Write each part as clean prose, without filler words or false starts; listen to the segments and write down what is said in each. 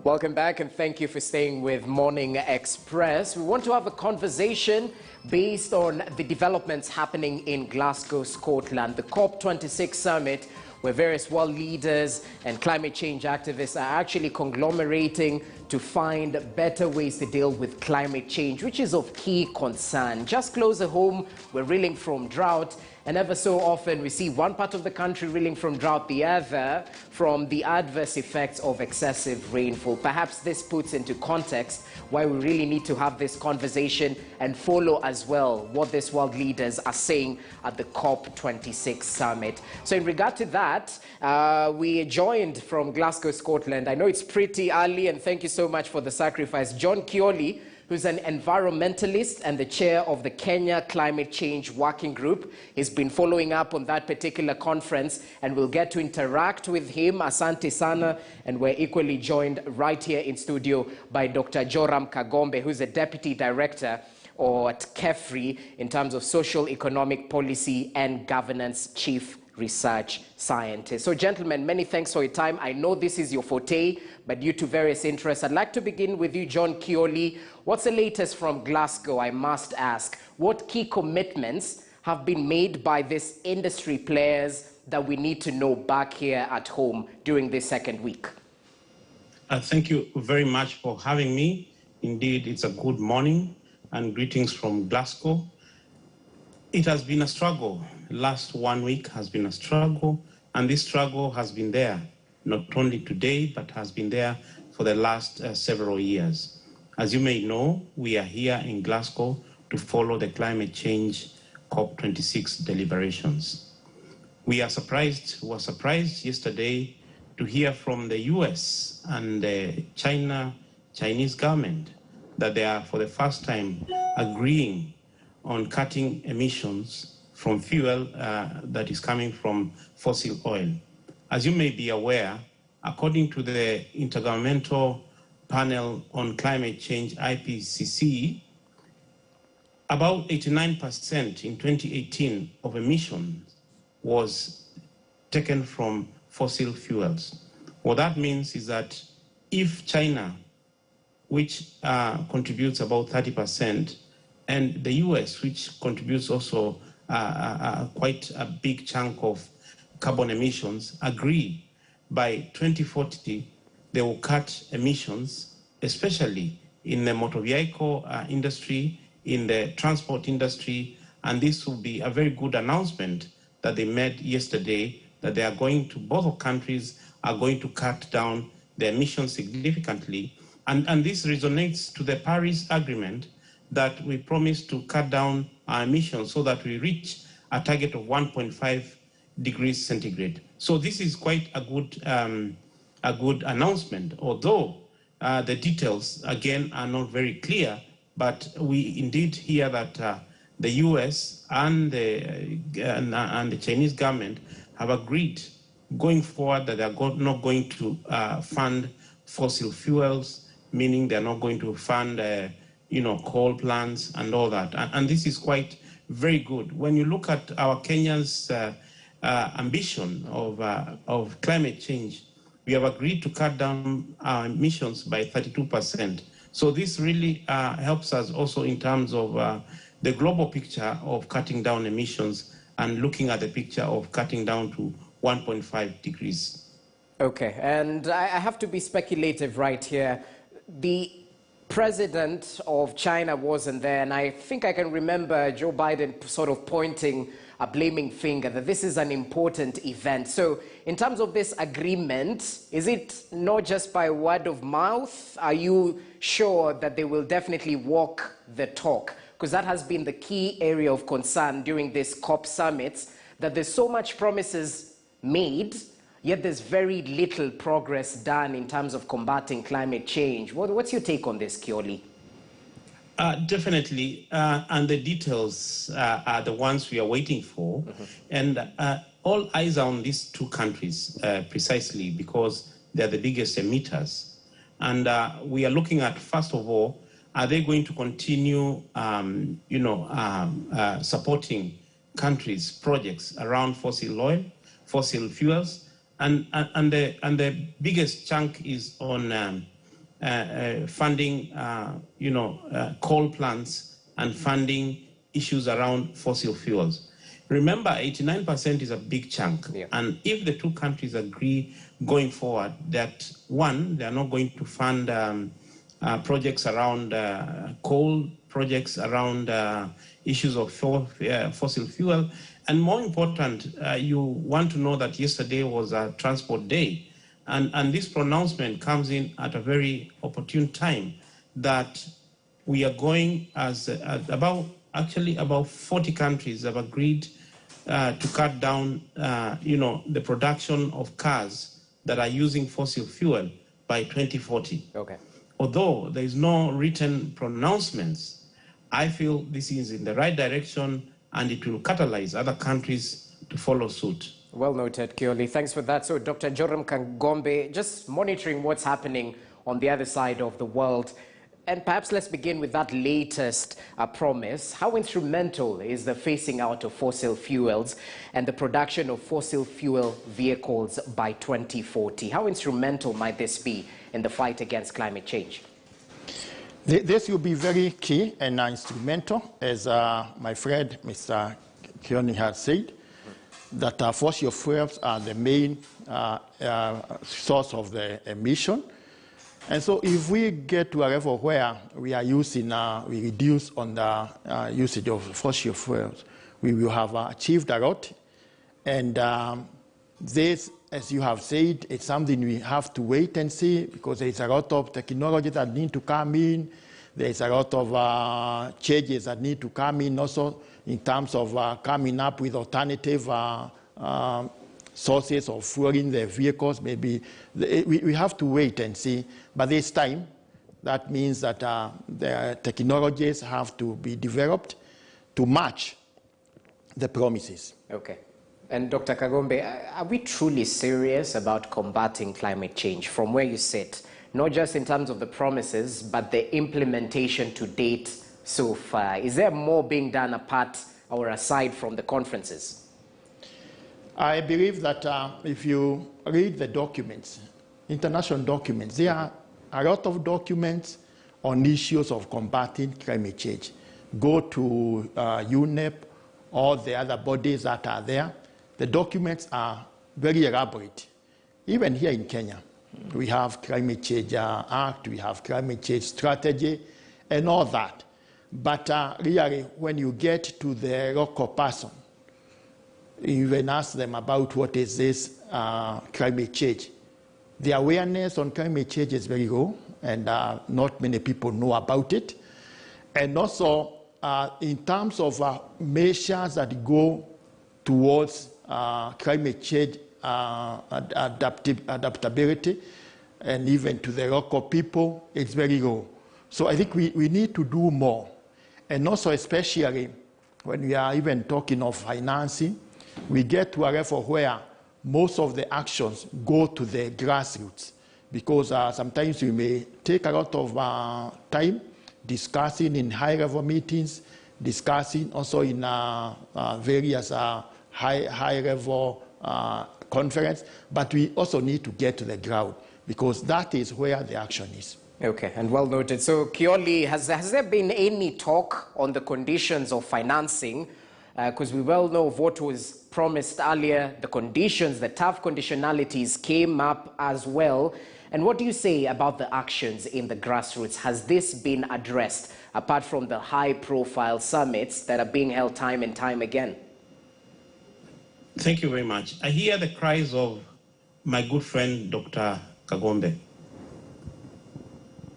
Welcome back and thank you for staying with Morning Express. We want to have a conversation based on the developments happening in Glasgow, Scotland, the COP26 summit, where various world leaders and climate change activists are actually conglomerating to find better ways to deal with climate change, which is of key concern. Just closer home, we're reeling from drought, and ever so often we see one part of the country reeling from drought, the other from the adverse effects of excessive rainfall. Perhaps this puts into context why we really need to have this conversation and follow as well what these world leaders are saying at the COP26 summit. So in regard to that, we joined from Glasgow, Scotland. I know it's pretty early, and thank you so much for the sacrifice. John Kioli, who's an environmentalist and the chair of the Kenya Climate Change Working Group. He's been following up on that particular conference, and we'll get to interact with him. Asante sana. And we're equally joined right here in studio by Dr. Joram Kagombe, who's a deputy director at KEFRI in terms of social economic policy and governance chief research scientist. So gentlemen, many thanks for your time. I know this is your forte, but due to various interests, I'd like to begin with you, John Kioli. What's the latest from Glasgow, I must ask? What key commitments have been made by these industry players that we need to know back here at home during this second week? Thank you very much for having me. Indeed, it's a good morning and greetings from Glasgow. It has been a struggle. Last 1 week has been a struggle, and this struggle has been there, not only today, but has been there for the last several years. As you may know, we are here in Glasgow to follow the climate change COP26 deliberations. We were surprised yesterday to hear from the US and the Chinese government that they are for the first time agreeing on cutting emissions from fuel that is coming from fossil oil. As you may be aware, according to the Intergovernmental Panel on Climate Change, IPCC, about 89% in 2018 of emissions was taken from fossil fuels. What that means is that if China, which contributes about 30%, and the US, which contributes also quite a big chunk of carbon emissions, agree by 2040 they will cut emissions, especially in the motor vehicle industry, in the transport industry, and this will be a very good announcement that they made yesterday, that they are going to, both countries are going to cut down the emissions significantly. And this resonates to the Paris Agreement that we promised to cut down our emissions so that we reach a target of 1.5 degrees centigrade. So this is quite a good announcement, although the details, again, are not very clear, but we indeed hear that the US and the Chinese government have agreed going forward that they're not going to fund fossil fuels, meaning they're not going to fund coal plants and all that. And this is quite very good. When you look at our Kenya's ambition of climate change, we have agreed to cut down our emissions by 32%. So this really helps us also in terms of the global picture of cutting down emissions and looking at the picture of cutting down to 1.5 degrees. Okay, and I have to be speculative right here. The president of China wasn't there, and I think I can remember Joe Biden sort of pointing a blaming finger that this is an important event. So in terms of this agreement, is it not just by word of mouth? Are you sure that they will definitely walk the talk? Because that has been the key area of concern during this COP summits, that there's so much promises made, yet there's very little progress done in terms of combating climate change. What's your take on this, Kioli? Definitely, and the details are the ones we are waiting for. Mm-hmm. And all eyes are on these two countries precisely because they're the biggest emitters. And we are looking at, first of all, are they going to continue supporting countries' projects around fossil fuels? And the biggest chunk is on funding, coal plants and funding issues around fossil fuels. Remember, 89% is a big chunk. Yeah. And if the two countries agree going forward that, one, they are not going to fund projects around coal, projects around issues of fossil fuel. And more important, you want to know that yesterday was a transport day. And this pronouncement comes in at a very opportune time that we are going about 40 countries have agreed to cut down, the production of cars that are using fossil fuel by 2040. Okay. Although there is no written pronouncements, I feel this is in the right direction and it will catalyze other countries to follow suit. Well noted, Kioli. Thanks for that. So, Dr. Joram Kagombe, just monitoring what's happening on the other side of the world. And perhaps let's begin with that latest promise. How instrumental is the phasing out of fossil fuels and the production of fossil fuel vehicles by 2040? How instrumental might this be in the fight against climate change? This will be very key and instrumental, as my friend Mr. Kioni has said, that fossil fuels are the main source of the emission. And so if we get to a level where we are using, we reduce on the usage of fossil fuels, we will have achieved a lot. And this, as you have said, it's something we have to wait and see, because there is a lot of technology that need to come in. There is a lot of changes that need to come in also in terms of coming up with alternative sources of fueling the vehicles. Maybe we have to wait and see. But this time, that means that the technologies have to be developed to match the promises. Okay. And Dr. Kagombe, are we truly serious about combating climate change from where you sit? Not just in terms of the promises, but the implementation to date so far. Is there more being done apart or aside from the conferences? I believe that if you read the documents, international documents, there are a lot of documents on issues of combating climate change. Go to UNEP, all the other bodies that are there. The documents are very elaborate. Even here in Kenya, we have Climate Change Act, we have Climate Change Strategy, and all that. But really, when you get to the local person, you even ask them about what is this climate change. The awareness on climate change is very low, and not many people know about it. And also, in terms of measures that go towards climate change adaptability, and even to the local people, it's very low. So I think we need to do more. And also, especially when we are even talking of financing, we get to a level where most of the actions go to the grassroots, because sometimes we may take a lot of time discussing in high-level meetings, discussing also in various high-level conference, but we also need to get to the ground, because that is where the action is. Okay, and well noted. So, Kioli, has there been any talk on the conditions of financing? Because we well know of what was promised earlier, the conditions, the tough conditionalities came up as well. And what do you say about the actions in the grassroots? Has this been addressed, apart from the high-profile summits that are being held time and time again? Thank you very much. I hear the cries of my good friend, Dr. Kagombe.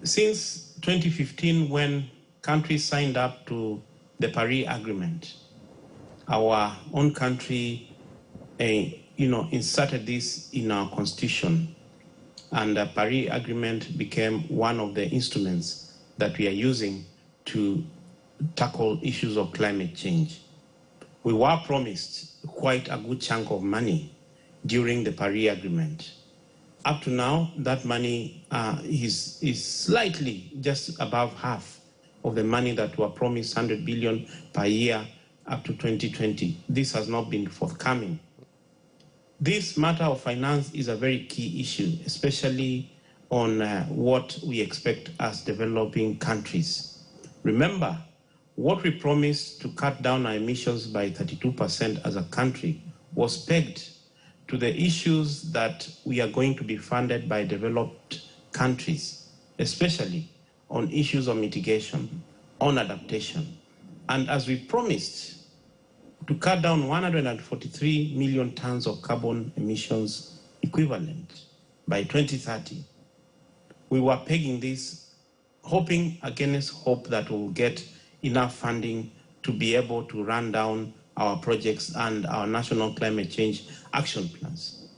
Since 2015, when countries signed up to the Paris Agreement, our own country, inserted this in our constitution, and the Paris Agreement became one of the instruments that we are using to tackle issues of climate change. We were promised quite a good chunk of money during the Paris Agreement. Up to now, that money is slightly just above half of the money that were promised, 100 billion per year up to 2020. This has not been forthcoming. This matter of finance is a very key issue, especially on what we expect as developing countries. Remember, what we promised to cut down our emissions by 32% as a country was pegged to the issues that we are going to be funded by developed countries, especially on issues of mitigation, on adaptation. And as we promised to cut down 143 million tons of carbon emissions equivalent by 2030, we were pegging this, hoping against hope that we'll get enough funding to be able to run down our projects and our national climate change action plans.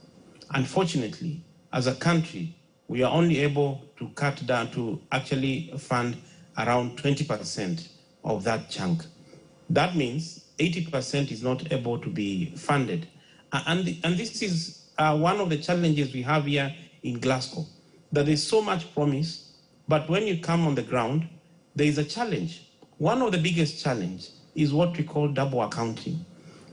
Unfortunately, as a country, we are only able to cut down to actually fund around 20% of that chunk. That means 80% is not able to be funded. And this is one of the challenges we have here in Glasgow, that there's so much promise, but when you come on the ground, there is a challenge. One of the biggest challenges is what we call double accounting,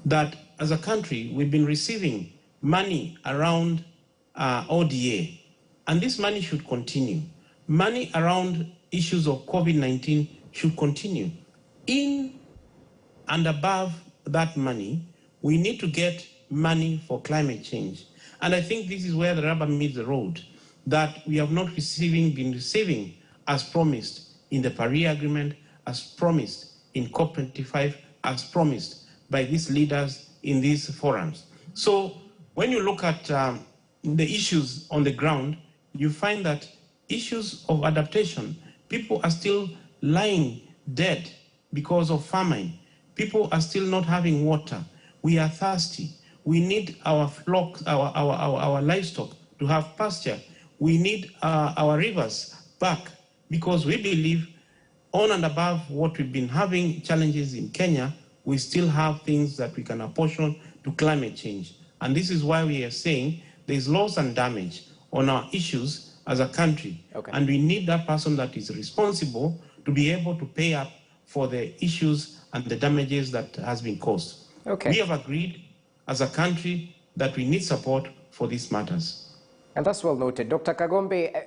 that as a country, we've been receiving money around ODA, and this money should continue. Money around issues of COVID-19 should continue. In and above that money, we need to get money for climate change. And I think this is where the rubber meets the road, that we have not been receiving as promised in the Paris Agreement, as promised in COP25, as promised by these leaders in these forums. So when you look at the issues on the ground, you find that issues of adaptation, people are still lying dead because of famine. People are still not having water. We are thirsty. We need our flocks, our livestock to have pasture. We need our rivers back, because we believe on and above what we've been having challenges in Kenya, we still have things that we can apportion to climate change. And this is why we are saying there's loss and damage on our issues as a country. Okay. And we need that person that is responsible to be able to pay up for the issues and the damages that has been caused. Okay. We have agreed as a country that we need support for these matters. And that's well noted. Dr. Kagombe,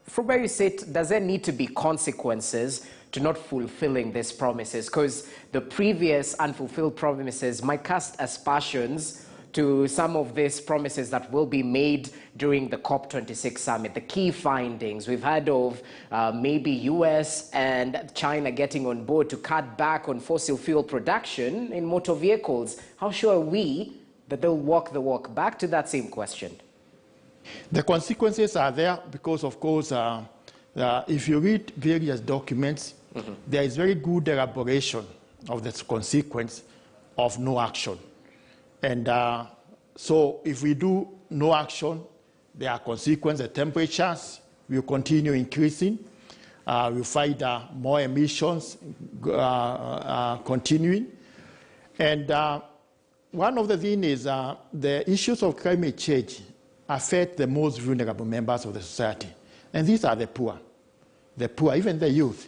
from where you sit, does there need to be consequences to not fulfilling these promises? Because the previous unfulfilled promises might cast aspersions to some of these promises that will be made during the COP26 summit. The key findings, we've heard of maybe US and China getting on board to cut back on fossil fuel production in motor vehicles. How sure are we that they'll walk the walk? Back to that same question. The consequences are there because, of course, if you read various documents, there is very good elaboration of the consequence of no action. And so if we do no action, there are consequences. The temperatures will continue increasing. We'll find more emissions continuing. And one of the things is the issues of climate change affect the most vulnerable members of the society. And these are the poor, even the youth.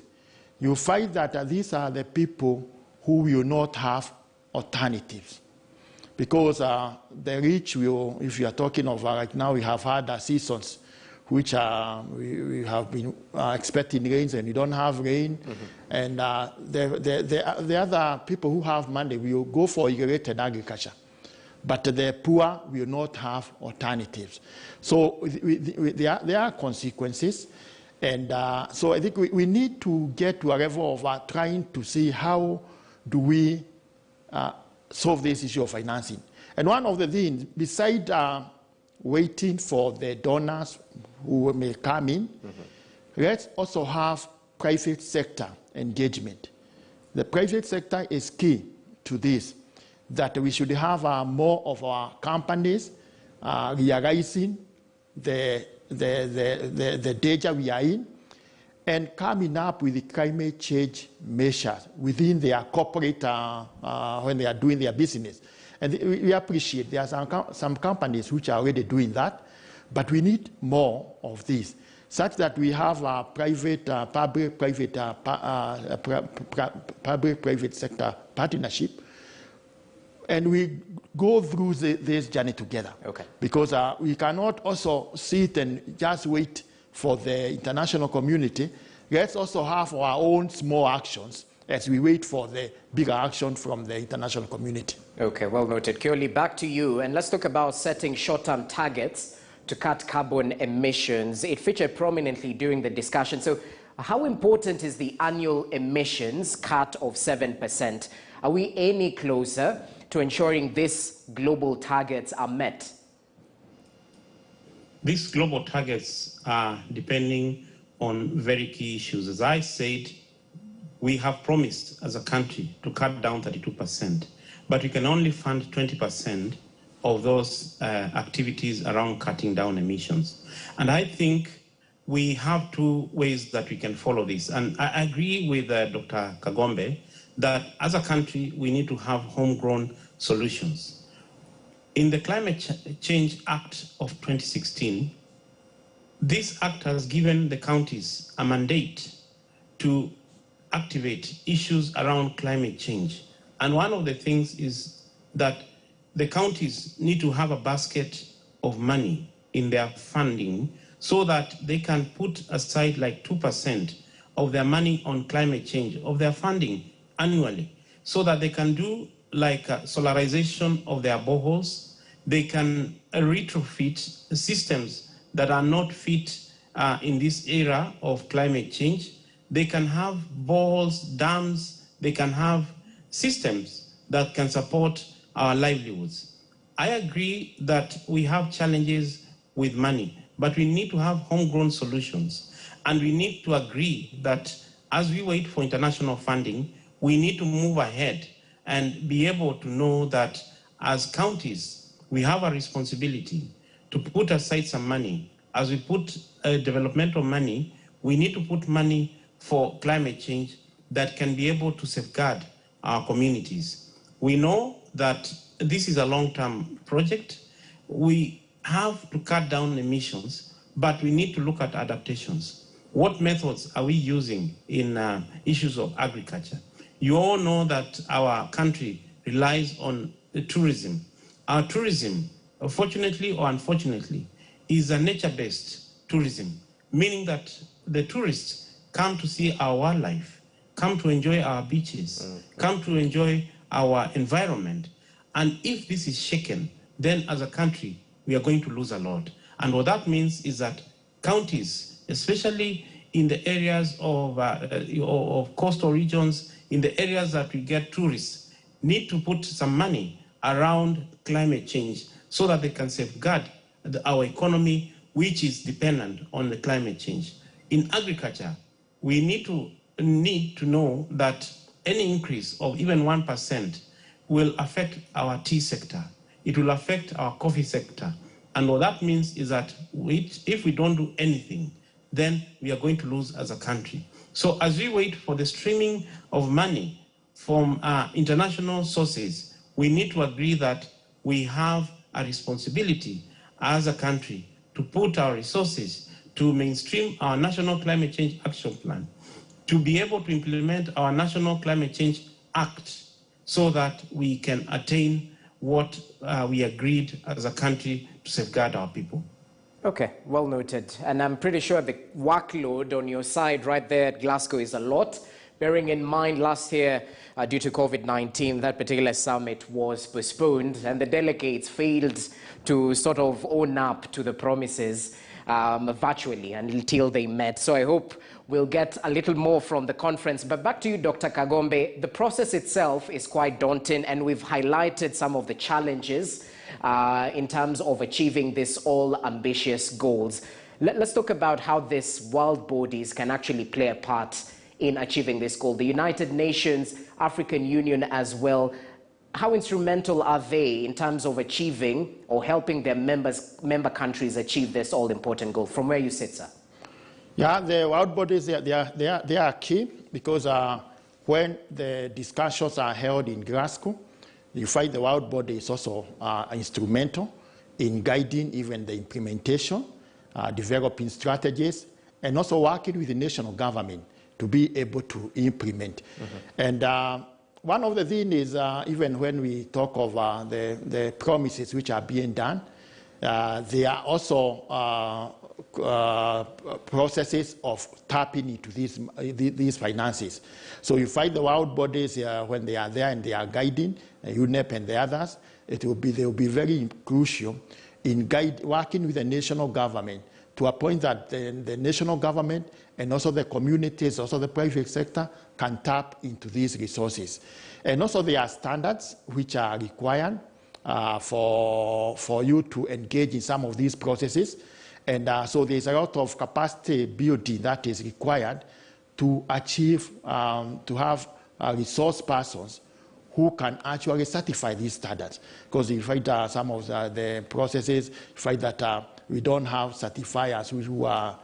You find that these are the people who will not have alternatives. Because the rich will, if you are talking of right now, we have had seasons which we have been expecting rains and we don't have rain. And the other people who have money will go for irrigated agriculture. But the poor will not have alternatives. So there are consequences. And so I think we need to get to a level of trying to see how do we solve this issue of financing. And one of the things, besides waiting for the donors who may come in, let's also have private sector engagement. The private sector is key to this, that we should have more of our companies realizing the danger we are in and coming up with the climate change measures within their corporate, when they are doing their business. And we appreciate there are some companies which are already doing that, but we need more of this, such that we have a public-private sector partnership and we go through this journey together. Okay. Because we cannot also sit and just wait for the international community. Let's also have our own small actions as we wait for the bigger action from the international community. Okay, well noted. Kioli, back to you, and let's talk about setting short-term targets to cut carbon emissions. It featured prominently during the discussion. So how important is the annual emissions cut of 7%? Are we any closer to ensuring these global targets are met? These global targets are depending on very key issues. As I said, we have promised as a country to cut down 32%, but we can only fund 20% of those activities around cutting down emissions. And I think we have two ways that we can follow this. And I agree with Dr. Kagombe that as a country, we need to have homegrown solutions. In the Climate Change Act of 2016, this act has given the counties a mandate to activate issues around climate change. And one of the things is that the counties need to have a basket of money in their funding so that they can put aside like 2% of their money on climate change, of their funding annually, so that they can do like solarization of their boreholes. They can retrofit systems that are not fit in this era of climate change. They can have boreholes, dams, they can have systems that can support our livelihoods. I agree that we have challenges with money, but we need to have homegrown solutions. And we need to agree that as we wait for international funding, we need to move ahead and be able to know that as counties, we have a responsibility to put aside some money. As we put developmental money, we need to put money for climate change that can be able to safeguard our communities. We know that this is a long-term project. We have to cut down emissions, but we need to look at adaptations. What methods are we using in issues of agriculture? You all know that our country relies on tourism. Our tourism, fortunately or unfortunately, is a nature-based tourism, meaning that the tourists come to see our wildlife, come to enjoy our beaches, come to enjoy our environment. And if this is shaken, then as a country, we are going to lose a lot. And what that means is that counties, especially in the areas of coastal regions, in the areas that we get tourists, need to put some money around climate change so that they can safeguard our economy, which is dependent on the climate change. In agriculture, we need to know that any increase of even 1% will affect our tea sector. It will affect our coffee sector. And what that means is that if we don't do anything, then we are going to lose as a country. So as we wait for the streaming of money from international sources, we need to agree that we have a responsibility as a country to put our resources to mainstream our National Climate Change Action Plan, to be able to implement our National Climate Change Act so that we can attain what we agreed as a country to safeguard our people. Okay, well noted. And I'm pretty sure the workload on your side right there at Glasgow is a lot. Bearing in mind last year, due to COVID-19, that particular summit was postponed and the delegates failed to sort of own up to the promises virtually until they met. So I hope we'll get a little more from the conference. But back to you, Dr. Kagombe. The process itself is quite daunting, and we've highlighted some of the challenges in terms of achieving these all ambitious goals. Let's talk about how these world bodies can actually play a part in achieving this goal. The United Nations, African Union as well. How instrumental are they in terms of achieving or helping their member countries achieve this all-important goal? From where you sit, sir? Yeah, the world bodies, they are key because when the discussions are held in Glasgow, you find the world body is also instrumental in guiding even the implementation, developing strategies, and also working with the national government to be able to implement. And one of the things is, even when we talk of the promises which are being done, there are also processes of tapping into these finances. So you find the world bodies when they are there and they are guiding, UNEP and the others, they will be very crucial in working with the national government to a point that the national government and also the communities, also the private sector, can tap into these resources. And also there are standards which are required for you to engage in some of these processes. And so there's a lot of capacity building that is required to achieve, to have resource persons who can actually certify these standards. Because you find some of the processes, you find that we don't have certifiers who are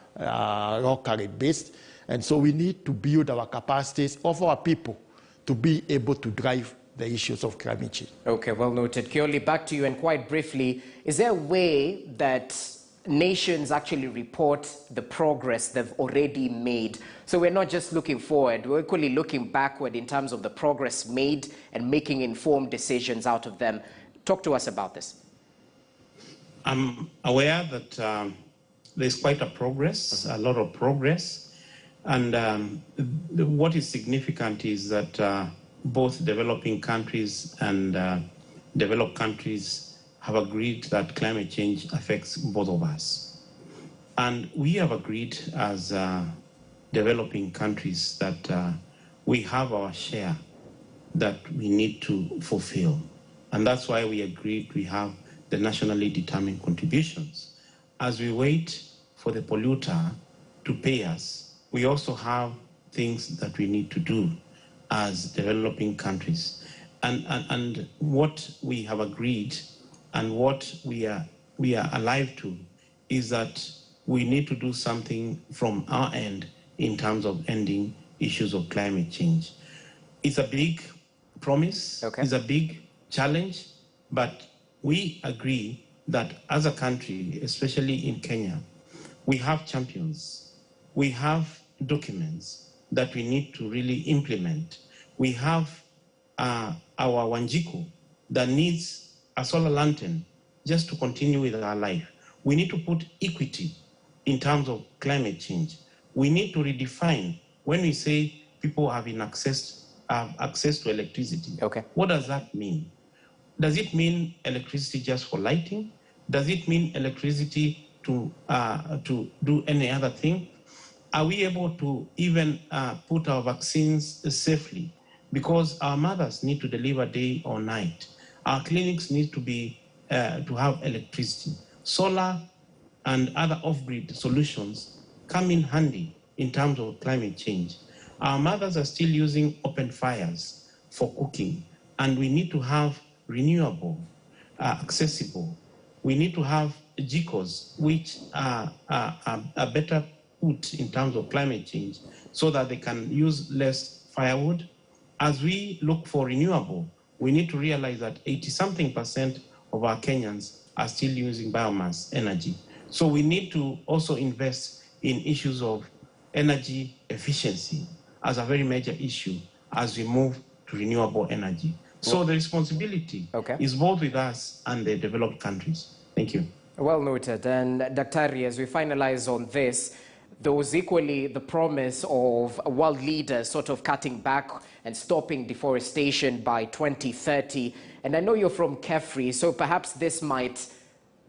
locally based. And so we need to build our capacities of our people to be able to drive the issues of climate change. Okay, well noted. Kioli, back to you, and quite briefly, is there a way that nations actually report the progress they've already made? So we're not just looking forward, we're equally looking backward in terms of the progress made and making informed decisions out of them. Talk to us about this. I'm aware that there's quite a progress, a lot of progress. And what is significant is that both developing countries and developed countries have agreed that climate change affects both of us. And we have agreed as developing countries that we have our share that we need to fulfill. And that's why we agreed we have the nationally determined contributions. As we wait for the polluter to pay us, we also have things that we need to do as developing countries. And what we have agreed and what we are alive to is that we need to do something from our end in terms of ending issues of climate change. It's a big promise, okay. It's a big challenge, but we agree that as a country, especially in Kenya, we have champions, we have documents that we need to really implement. We have our Wanjiku that needs a solar lantern just to continue with our life. We need to put equity in terms of climate change. We need to redefine when we say people have access to electricity. Okay. What does that mean? Does it mean electricity just for lighting? Does it mean electricity to do any other thing? Are we able to even put our vaccines safely? Because our mothers need to deliver day or night. Our clinics need to be to have electricity. Solar and other off-grid solutions come in handy in terms of climate change. Our mothers are still using open fires for cooking, and we need to have renewable, accessible. We need to have GECOs, which are better put in terms of climate change so that they can use less firewood. As we look for renewable, we need to realize that 80-something% of our Kenyans are still using biomass energy. So we need to also invest in issues of energy efficiency as a very major issue as we move to renewable energy. So the responsibility is both with us and the developed countries. Thank you. Well noted. And Daktari, as we finalize on this, there was equally the promise of world leaders sort of cutting back and stopping deforestation by 2030. And I know you're from KEFRI, so perhaps this might,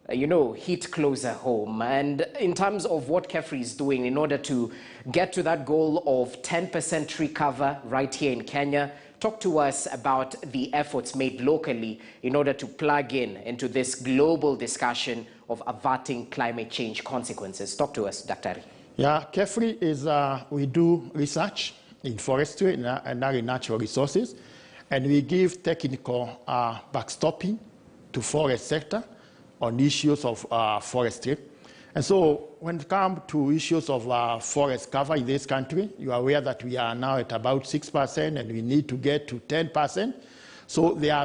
hit closer home. And in terms of what KEFRI is doing in order to get to that goal of 10% tree cover right here in Kenya, talk to us about the efforts made locally in order to plug into this global discussion of averting climate change consequences. Talk to us, Daktari. Yeah, KEFRI is, we do research in forestry and other natural resources, and we give technical backstopping to forest sector on issues of forestry. And so when it comes to issues of forest cover in this country, you are aware that we are now at about 6% and we need to get to 10%. So there are